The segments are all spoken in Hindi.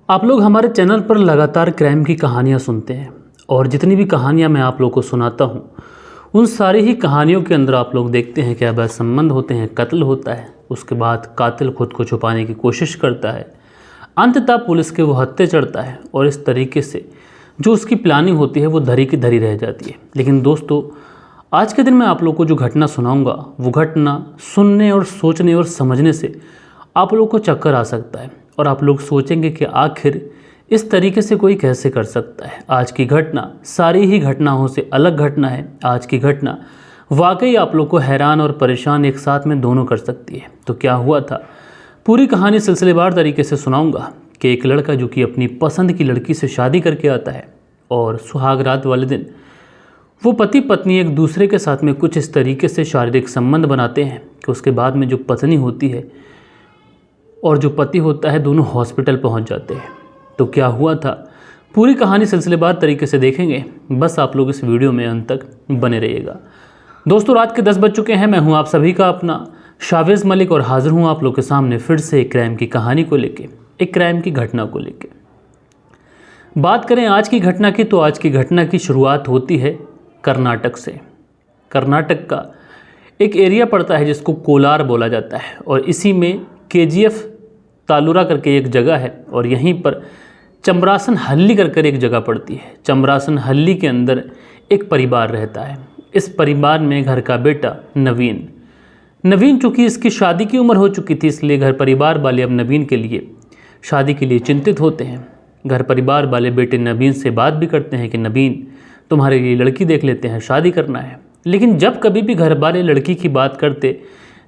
आप लोग हमारे चैनल पर लगातार क्राइम की कहानियाँ सुनते हैं और जितनी भी कहानियाँ मैं आप लोग को सुनाता हूँ उन सारी ही कहानियों के अंदर आप लोग देखते हैं कि अवैध संबंध होते हैं, कत्ल होता है, उसके बाद कातिल खुद को छुपाने की कोशिश करता है, अंततः पुलिस के वो हत्थे चढ़ता है और इस तरीके से जो उसकी प्लानिंग होती है वो धरी की धरी रह जाती है। लेकिन दोस्तों, आज के दिन मैं आप लोग को जो घटना सुनाऊंगा वो घटना सुनने और सोचने और समझने से आप लोग को चक्कर आ सकता है और आप लोग सोचेंगे कि आखिर इस तरीके से कोई कैसे कर सकता है। आज की घटना सारी ही घटनाओं से अलग घटना है। आज की घटना वाकई आप लोग को हैरान और परेशान एक साथ में दोनों कर सकती है। तो क्या हुआ था, पूरी कहानी सिलसिलेवार तरीके से सुनाऊंगा कि एक लड़का जो कि अपनी पसंद की लड़की से शादी करके आता है और सुहाग रात वाले दिन वो पति पत्नी एक दूसरे के साथ में कुछ इस तरीके से शारीरिक संबंध बनाते हैं कि उसके बाद में जो पत्नी होती है और जो पति होता है दोनों हॉस्पिटल पहुंच जाते हैं। तो क्या हुआ था, पूरी कहानी सिलसिलेवार तरीके से देखेंगे। बस आप लोग इस वीडियो में अंत तक बने रहिएगा। दोस्तों, रात के 10 बज चुके हैं। मैं हूं आप सभी का अपना शावेज़ मलिक और हाजिर हूं आप लोग के सामने फिर से एक क्राइम की कहानी को लेके, एक क्राइम की घटना को लेके। बात करें आज की घटना की, तो आज की घटना की शुरुआत होती है कर्नाटक से। कर्नाटक का एक एरिया पड़ता है जिसको कोलार बोला जाता है और इसी में KGF तालुरा करके एक जगह है और यहीं पर चमरासन हल्ली कर एक जगह पड़ती है। चमरासन हल्ली के अंदर एक परिवार रहता है। इस परिवार में घर का बेटा नवीन चूँकि इसकी शादी की उम्र हो चुकी थी, इसलिए घर परिवार वाले अब नवीन के लिए शादी के लिए चिंतित होते हैं। घर परिवार वाले बेटे नवीन से बात भी करते हैं कि नवीन, तुम्हारे लिए लड़की देख लेते हैं, शादी करना है। लेकिन जब कभी भी घर वाले लड़की की बात करते,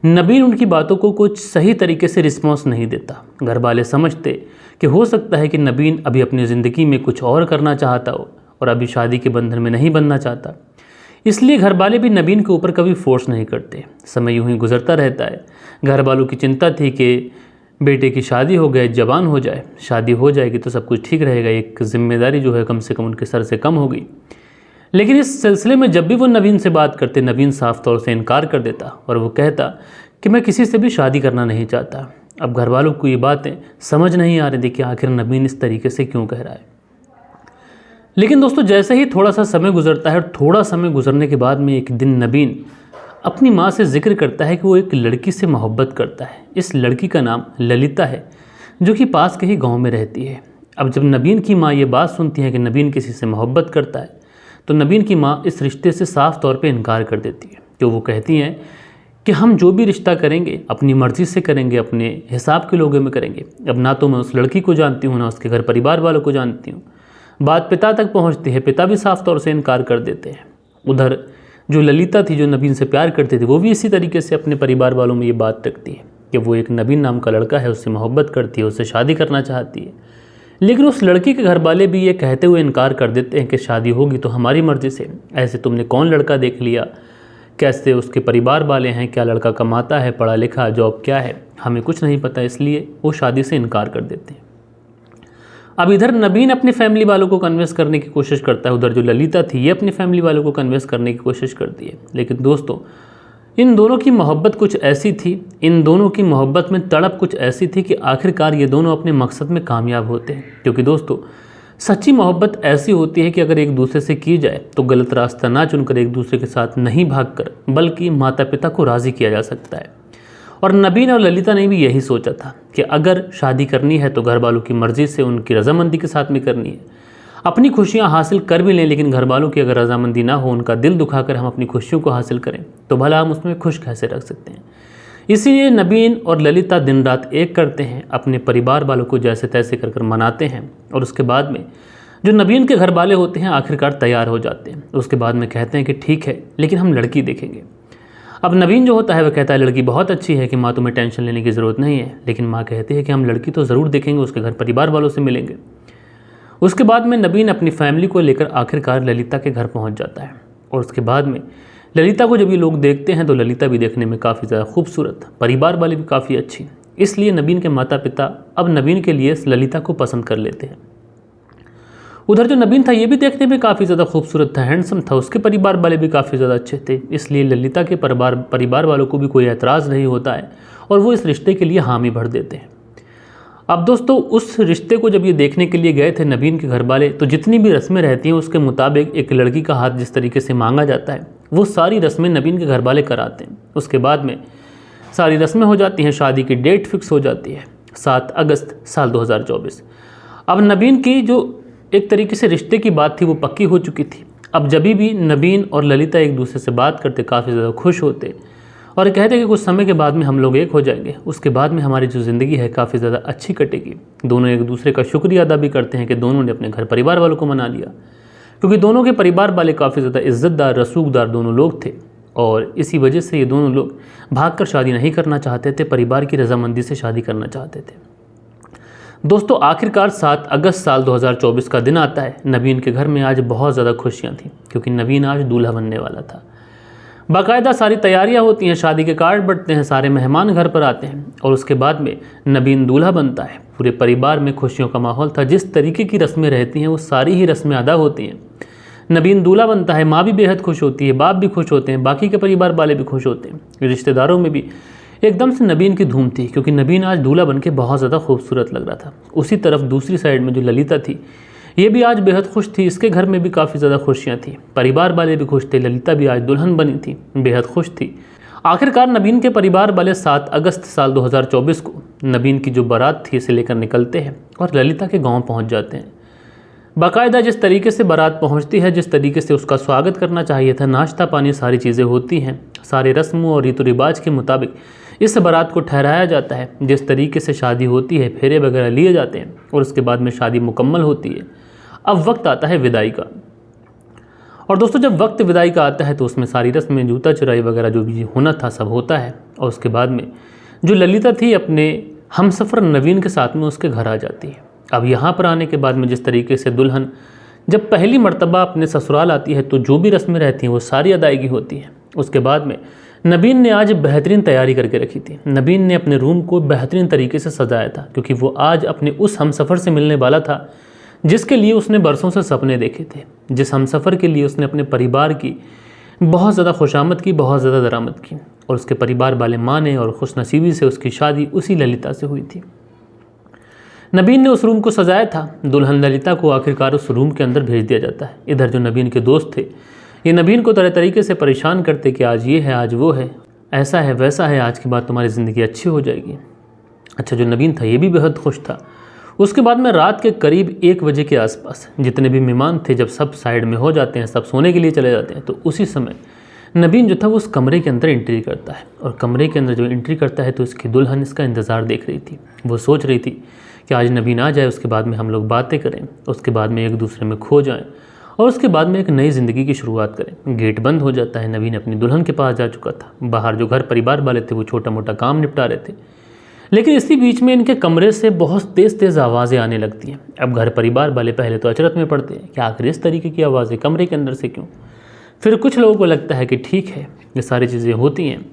नवीन उनकी बातों को कुछ सही तरीके से रिस्पॉन्स नहीं देता। घर वाले समझते कि हो सकता है कि नवीन अभी अपनी ज़िंदगी में कुछ और करना चाहता हो और अभी शादी के बंधन में नहीं बनना चाहता, इसलिए घर वाले भी नवीन के ऊपर कभी फोर्स नहीं करते। समय यूं ही गुजरता रहता है। घर वालों की चिंता थी कि बेटे की शादी हो गए, जवान हो जाए, शादी हो जाएगी तो सब कुछ ठीक रहेगा, एक जिम्मेदारी जो है कम से कम उनके सर से कम होगी। लेकिन इस सिलसिले में जब भी वो नवीन से बात करते, नवीन साफ तौर से इनकार कर देता और वो कहता कि मैं किसी से भी शादी करना नहीं चाहता। अब घर वालों को ये बातें समझ नहीं आ रही थी कि आखिर नवीन इस तरीके से क्यों कह रहा है। लेकिन दोस्तों, जैसे ही थोड़ा सा समय गुजरता है और थोड़ा समय गुजरने के बाद में एक दिन नवीन अपनी माँ से जिक्र करता है कि वो एक लड़की से मोहब्बत करता है। इस लड़की का नाम ललिता है, जो कि पास के ही गाँव में रहती है। अब जब नवीन की माँ ये बात सुनती है कि नवीन किसी से मोहब्बत करता है, तो नवीन की माँ इस रिश्ते से साफ तौर पे इनकार कर देती है। तो वो कहती हैं कि हम जो भी रिश्ता करेंगे अपनी मर्ज़ी से करेंगे, अपने हिसाब के लोगों में करेंगे। अब ना तो मैं उस लड़की को जानती हूँ, ना उसके घर परिवार वालों को जानती हूँ। बात पिता तक पहुँचती है, पिता भी साफ तौर से इनकार कर देते हैं। उधर जो ललिता थी, जो नवीन से प्यार करती थी, वो भी इसी तरीके से अपने परिवार वालों में ये बात रखती है कि वो एक नवीन नाम का लड़का है, उससे मोहब्बत करती है, उससे शादी करना चाहती है। लेकिन उस लड़की के घर वाले भी ये कहते हुए इनकार कर देते हैं कि शादी होगी तो हमारी मर्ज़ी से। ऐसे तुमने कौन लड़का देख लिया, कैसे उसके परिवार वाले हैं, क्या लड़का कमाता है, पढ़ा लिखा, जॉब क्या है, हमें कुछ नहीं पता। इसलिए वो शादी से इनकार कर देते हैं। अब इधर नवीन अपनी फैमिली वालों को कन्विंस करने की कोशिश करता है, उधर जो ललिता थी ये अपनी फैमिली वालों को कन्विंस करने की कोशिश करती है। लेकिन दोस्तों, इन दोनों की मोहब्बत कुछ ऐसी थी, इन दोनों की मोहब्बत में तड़प कुछ ऐसी थी कि आखिरकार ये दोनों अपने मकसद में कामयाब होते हैं। क्योंकि दोस्तों, सच्ची मोहब्बत ऐसी होती है कि अगर एक दूसरे से की जाए तो गलत रास्ता ना चुनकर एक दूसरे के साथ नहीं भागकर बल्कि माता पिता को राज़ी किया जा सकता है। और नवीन और ललिता ने भी यही सोचा था कि अगर शादी करनी है तो घर वालों की मर्ज़ी से, उनकी रजामंदी के साथ में करनी है। अपनी खुशियां हासिल कर भी लें, लेकिन घर वालों की अगर रजामंदी ना हो, उनका दिल दुखाकर हम अपनी खुशियों को हासिल करें तो भला हम उसमें खुश कैसे रख सकते हैं। इसीलिए नवीन और ललिता दिन रात एक करते हैं, अपने परिवार वालों को जैसे तैसे कर मनाते हैं। और उसके बाद में जो नवीन के घर वाले होते हैं आखिरकार तैयार हो जाते हैं। उसके बाद में कहते हैं कि ठीक है, लेकिन हम लड़की देखेंगे। अब नवीन जो होता है वह कहता है लड़की बहुत अच्छी है कि माँ तुम्हें टेंशन लेने की ज़रूरत नहीं है। लेकिन माँ कहती है कि हम लड़की तो ज़रूर देखेंगे, उसके घर परिवार वालों से मिलेंगे। उसके बाद में नवीन अपनी फैमिली को लेकर आखिरकार ललिता के घर पहुंच जाता है। और उसके बाद में ललिता को जब ये लोग देखते हैं तो ललिता भी देखने में काफ़ी ज़्यादा खूबसूरत, परिवार वाले भी काफ़ी अच्छी। इसलिए नवीन के माता पिता अब नवीन के लिए ललिता को पसंद कर लेते हैं। उधर जो नवीन था ये भी देखने में काफ़ी ज़्यादा खूबसूरत था, हैंडसम था, उसके परिवार वाले भी काफ़ी ज़्यादा अच्छे थे। इसलिए ललिता के परिवार वालों को भी कोई एतराज़ नहीं होता है और वो इस रिश्ते के लिए हामी भर देते हैं। अब दोस्तों उस रिश्ते को जब ये देखने के लिए गए थे नबीन के घर वाले, तो जितनी भी रस्में रहती हैं उसके मुताबिक एक लड़की का हाथ जिस तरीके से मांगा जाता है वो सारी रस्में नबीन के घर वाले कराते हैं। उसके बाद में सारी रस्में हो जाती हैं, शादी की डेट फिक्स हो जाती है 7 अगस्त साल 2024। अब नबीन की जो एक तरीके से रिश्ते की बात थी वो पक्की हो चुकी थी। अब जब भी नबीन और ललिता एक दूसरे से बात करते काफ़ी ज़्यादा खुश होते और कहते कि कुछ समय के बाद में हम लोग एक हो जाएंगे, उसके बाद में हमारी जो ज़िंदगी है काफ़ी ज़्यादा अच्छी कटेगी। दोनों एक दूसरे का शुक्रिया अदा भी करते हैं कि दोनों ने अपने घर परिवार वालों को मना लिया, क्योंकि दोनों के परिवार वाले काफ़ी ज़्यादा इज़्ज़तदार रसूखदार दोनों लोग थे और इसी वजह से ये दोनों लोग भागकर शादी नहीं करना चाहते थे, परिवार की रजामंदी से शादी करना चाहते थे। दोस्तों आखिरकार 7 अगस्त साल 2024 का दिन आता है। नबीन के घर में आज बहुत ज़्यादा खुशियाँ थीं, क्योंकि नबीन आज दूल्हा बनने वाला था। बाकायदा सारी तैयारियां होती हैं, शादी के कार्ड बंटते हैं, सारे मेहमान घर पर आते हैं और उसके बाद में नबीन दूल्हा बनता है। पूरे परिवार में खुशियों का माहौल था। जिस तरीके की रस्में रहती हैं वो सारी ही रस्में अदा होती हैं। नबीन दूल्हा बनता है, माँ भी बेहद खुश होती है, बाप भी खुश होते हैं, बाकी के परिवार वाले भी खुश होते हैं। रिश्तेदारों में भी एकदम से नबीन की धूम थी, क्योंकि नबीन आज दूल्हा बन के बहुत ज़्यादा खूबसूरत लग रहा था। उसी तरफ दूसरी साइड में जो ललिता थी ये भी आज बेहद खुश थी। इसके घर में भी काफ़ी ज़्यादा खुशियाँ थी, परिवार वाले भी खुश थे। ललिता भी आज दुल्हन बनी थी, बेहद खुश थी। आखिरकार नबीन के परिवार वाले 7 अगस्त साल 2024 को नबीन की जो बारात थी इसे लेकर निकलते हैं और ललिता के गांव पहुंच जाते हैं। बाकायदा जिस तरीके से बारात पहुंचती है, जिस तरीके से उसका स्वागत करना चाहिए था, नाश्ता पानी सारी चीज़ें होती हैं, सारे रस्मों और रीति रिवाज के मुताबिक इस बारात को ठहराया जाता है। जिस तरीके से शादी होती है, फेरे वगैरह लिए जाते हैं और उसके बाद में शादी मुकम्मल होती है। अब वक्त आता है विदाई का। और दोस्तों जब वक्त विदाई का आता है तो उसमें सारी रस्में, जूता चुराई वगैरह जो भी होना था सब होता है। और उसके बाद में जो ललिता थी अपने हमसफ़र नवीन के साथ में उसके घर आ जाती है। अब यहाँ पर आने के बाद में जिस तरीके से दुल्हन जब पहली मर्तबा अपने ससुराल आती है तो जो भी रस्में रहती हैं वो सारी अदायगी होती है। उसके बाद में नबीन ने आज बेहतरीन तैयारी करके रखी थी। नबीन ने अपने रूम को बेहतरीन तरीके से सजाया था, क्योंकि वो आज अपने उस हमसफ़र से मिलने वाला था जिसके लिए उसने बरसों से सपने देखे थे, जिस हमसफ़र के लिए उसने अपने परिवार की बहुत ज़्यादा खुशामद की, बहुत ज़्यादा दरामद की। और उसके परिवार वाले माने और खुशनसीबी से उसकी शादी उसी ललिता से हुई थी। नबीन ने उस रूम को सजाया था। दुल्हन ललिता को आखिरकार उस रूम के अंदर भेज दिया जाता है। इधर जो नबीन के दोस्त थे ये नबीन को तरह तरीके से परेशान करते कि आज ये है, आज वो है, ऐसा है, वैसा है, आज के बाद तुम्हारी ज़िंदगी अच्छी हो जाएगी। अच्छा, जो नबीन था ये भी बेहद खुश था। उसके बाद में रात के करीब 1 बजे के आसपास जितने भी मेहमान थे, जब सब साइड में हो जाते हैं, सब सोने के लिए चले जाते हैं, तो उसी समय नबीन जो था वो उस कमरे के अंदर एंट्री करता है। और कमरे के अंदर जो एंट्री करता है तो इसकी दुल्हन इसका इंतज़ार देख रही थी। वो सोच रही थी कि आज नबीन आ जाए, उसके बाद में हम लोग बातें करें, उसके बाद में एक दूसरे में खो जाएं और उसके बाद में एक नई ज़िंदगी की शुरुआत करें। गेट बंद हो जाता है। नबीन अपनी दुल्हन के पास जा चुका था। बाहर जो घर परिवार वाले थे वो छोटा मोटा काम निपटा रहे थे, लेकिन इसी बीच में इनके कमरे से बहुत तेज़ तेज़ आवाज़ें आने लगती हैं। अब घर परिवार वाले पहले तो अचरत में पड़ते हैं कि आखिर इस तरीके की आवाज़ें कमरे के अंदर से क्यों। फिर कुछ लोगों को लगता है कि ठीक है, ये सारी चीज़ें होती हैं।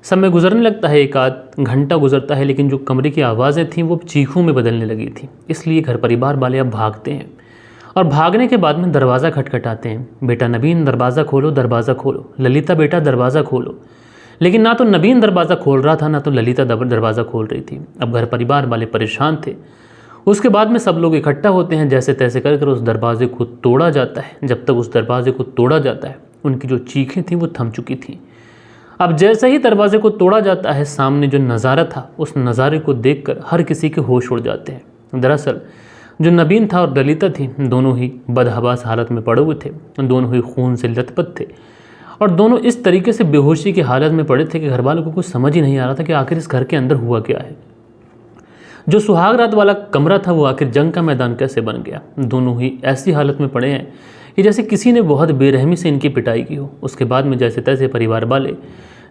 समय गुजरने लगता है, 1 आध घंटा गुजरता है, लेकिन जो कमरे की आवाज़ें थीं वो चीखों में बदलने लगी थी। इसलिए घर परिवार वाले अब भागते हैं और भागने के बाद में दरवाज़ा खटखटाते हैं। बेटा नबीन, दरवाज़ा खोलो, दरवाज़ा खोलो। ललिता बेटा दरवाज़ा खोलो। लेकिन ना तो नबीन दरवाज़ा खोल रहा था, ना तो ललिता दरवाज़ा खोल रही थी। अब घर परिवार वाले परेशान थे। उसके बाद में सब लोग इकट्ठा होते हैं, जैसे तैसे कर उस दरवाजे को तोड़ा जाता है। जब तक उस दरवाजे को तोड़ा जाता है उनकी जो चीखें थीं वो थम चुकी थीं। अब जैसे ही दरवाजे को तोड़ा जाता है, सामने जो नज़ारा था उस नज़ारे को देखकर हर किसी के होश उड़ जाते हैं। दरअसल जो नबीन था और ललिता थी, दोनों ही बदहवास हालत में पड़े हुए थे, दोनों ही खून से लथपथ थे और दोनों इस तरीके से बेहोशी की हालत में पड़े थे कि घर वालों को कुछ समझ ही नहीं आ रहा था कि आखिर इस घर के अंदर हुआ क्या है। जो सुहाग रात वाला कमरा था वो आखिर जंग का मैदान कैसे बन गया। दोनों ही ऐसी हालत में पड़े हैं कि जैसे किसी ने बहुत बेरहमी से इनकी पिटाई की हो। उसके बाद में जैसे तैसे परिवार वाले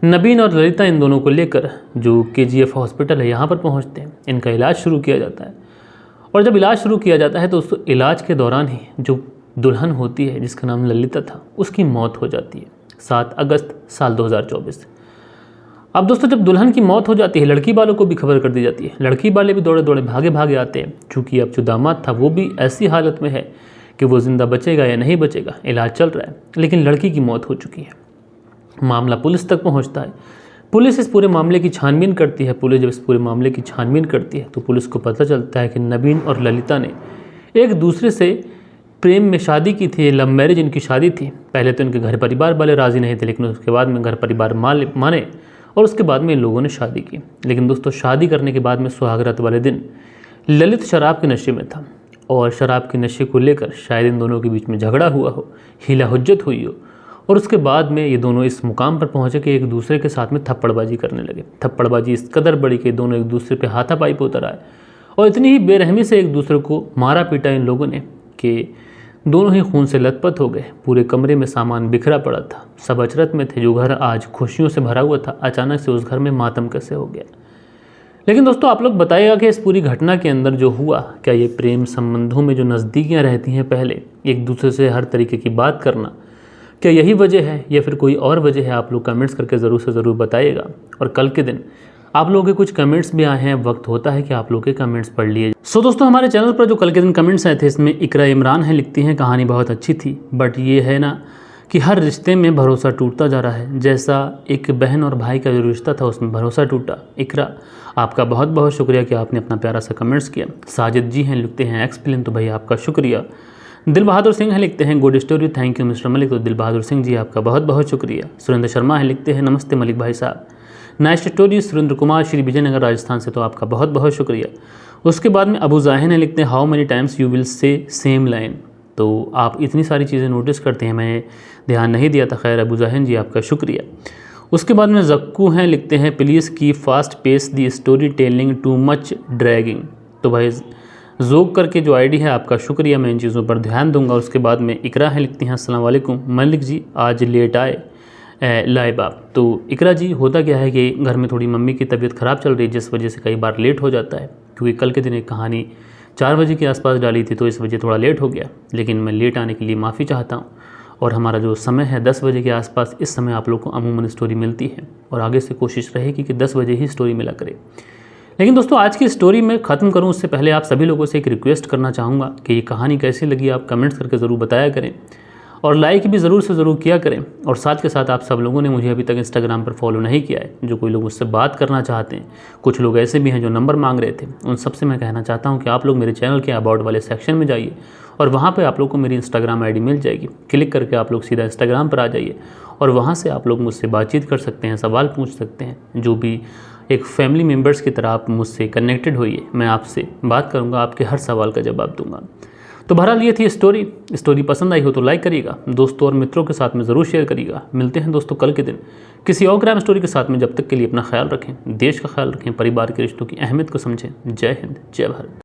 नबीन और ललिता इन दोनों को लेकर जो KGF हॉस्पिटल है यहाँ पर पहुँचते हैं। इनका इलाज शुरू किया जाता है और जब इलाज शुरू किया जाता है तो उस इलाज के दौरान ही जो दुल्हन होती है जिसका नाम ललिता था उसकी मौत हो जाती है 7 अगस्त साल 2024। अब दोस्तों जब दुल्हन की मौत हो जाती है, लड़की वालों को भी खबर कर दी जाती है। लड़की वाले भी दौड़े दौड़े भागे भागे आते हैं। चूँकि अब जो दामाद था वो भी ऐसी हालत में है कि वो ज़िंदा बचेगा या नहीं बचेगा, इलाज चल रहा है, लेकिन लड़की की मौत हो चुकी है। मामला पुलिस तक पहुंचता है। पुलिस इस पूरे मामले की छानबीन करती है। पुलिस जब इस पूरे मामले की छानबीन करती है तो पुलिस को पता चलता है कि नवीन और ललिता ने एक दूसरे से प्रेम में शादी की थी, लव मैरिज इनकी शादी थी। पहले तो इनके घर परिवार वाले राज़ी नहीं थे, लेकिन उसके बाद में घर परिवार माने और उसके बाद में इन लोगों ने शादी की। लेकिन दोस्तों, शादी करने के बाद में सुहागरात वाले दिन ललित शराब के नशे में था और शराब के नशे को लेकर शायद इन दोनों के बीच में झगड़ा हुआ हो, हीला हुज्जत हुई हो और उसके बाद में ये दोनों इस मुकाम पर पहुँचे कि एक दूसरे के साथ में थप्पड़बाजी करने लगे। थप्पड़बाजी इस कदर बड़ी कि दोनों एक दूसरे पे हाथापाई पे उतर आए और इतनी ही बेरहमी से एक दूसरे को मारा पीटा इन लोगों ने कि दोनों ही खून से लथपथ हो गए। पूरे कमरे में सामान बिखरा पड़ा था, सब अचरज में थे। जो घर आज खुशियों से भरा हुआ था, अचानक से उस घर में मातम कैसे हो गया। लेकिन दोस्तों, आप लोग बताइएगा कि इस पूरी घटना के अंदर जो हुआ, क्या ये प्रेम संबंधों में जो नज़दीकियाँ रहती हैं पहले एक दूसरे से हर तरीके की बात करना, क्या यही वजह है या फिर कोई और वजह है? आप लोग कमेंट्स करके ज़रूर से ज़रूर बताइएगा। और कल के दिन आप लोगों के कुछ कमेंट्स भी आए हैं, वक्त होता है कि आप लोगों के कमेंट्स पढ़ लिए। दोस्तों, हमारे चैनल पर जो कल के दिन कमेंट्स आए थे, इसमें इकरा इमरान है, लिखती हैं कहानी बहुत अच्छी थी, बट ये है ना कि हर रिश्ते में भरोसा टूटता जा रहा है। जैसा एक बहन और भाई का जो रिश्ता था उसमें भरोसा टूटा। इकरा, आपका बहुत बहुत शुक्रिया कि आपने अपना प्यारा सा कमेंट्स किया। साजिद जी हैं, लिखते हैं एक्सप्लेन, तो भाई आपका शुक्रिया। दिल बहादुर सिंह हैं, लिखते हैं good story, thank you mister Malik, तो दिल बहादुर सिंह जी आपका बहुत बहुत शुक्रिया। सुरेंद्र शर्मा है, लिखते हैं नमस्ते मलिक भाई साहब, नाइस स्टोरी। सुरेंद्र कुमार, श्री विजयनगर राजस्थान से, तो आपका बहुत बहुत शुक्रिया। उसके बाद में अबू जाहिन है, लिखते हैं how many times you will say same line, तो आप इतनी सारी चीज़ें नोटिस करते हैं, मैं ध्यान नहीं दिया था। खैर अबू जाहिन जी आपका शुक्रिया। उसके बाद में जक्कू हैं, लिखते हैं प्लीज़ की fast pace the story telling too much dragging, तो भाई जोक करके जो आईडी है आपका शुक्रिया, मैं इन चीज़ों पर ध्यान दूंगा। उसके बाद में इकरा है, लिखती हैं अस्सलाम वालेकुम मलिक जी, आज लेट आए लाइव आप। तो इकरा जी, होता क्या है कि घर में थोड़ी मम्मी की तबीयत ख़राब चल रही है, जिस वजह से कई बार लेट हो जाता है। क्योंकि कल के दिन एक कहानी 4 बजे के आसपास डाली थी, तो इस वजह थोड़ा लेट हो गया। लेकिन मैं लेट आने के लिए माफ़ी चाहता हूँ। और हमारा जो समय है 10 बजे के आसपास, इस समय आप लोग को अमूमन स्टोरी मिलती है और आगे से कोशिश रहेगी कि 10 बजे ही स्टोरी मिला करे। लेकिन दोस्तों, आज की स्टोरी में ख़त्म करूं उससे पहले आप सभी लोगों से एक रिक्वेस्ट करना चाहूँगा कि ये कहानी कैसी लगी आप कमेंट्स करके ज़रूर बताया करें और लाइक भी ज़रूर से ज़रूर किया करें। और साथ के साथ आप सब लोगों ने मुझे अभी तक इंस्टाग्राम पर फॉलो नहीं किया है, जो कोई लोग मुझसे बात करना चाहते हैं, कुछ लोग ऐसे भी हैं जो नंबर मांग रहे थे, उन सबसे मैं कहना चाहता हूँ कि आप लोग मेरे चैनल के अबाउट वाले सेक्शन में जाइए और वहाँ पर आप लोग को मेरी इंस्टाग्राम ID मिल जाएगी। क्लिक करके आप लोग सीधा इंस्टाग्राम पर आ जाइए और वहाँ से आप लोग मुझसे बातचीत कर सकते हैं, सवाल पूछ सकते हैं। जो भी एक फैमिली मेम्बर्स की तरह आप मुझसे कनेक्टेड होइए, मैं आपसे बात करूंगा, आपके हर सवाल का जवाब दूंगा। तो बहरहाल ये थी स्टोरी पसंद आई हो तो लाइक करिएगा, दोस्तों और मित्रों के साथ में ज़रूर शेयर करिएगा। मिलते हैं दोस्तों कल के दिन किसी और क्राइम स्टोरी के साथ में। जब तक के लिए अपना ख्याल रखें, देश का ख्याल रखें, परिवार के रिश्तों की अहमियत को समझें। जय हिंद, जय भारत।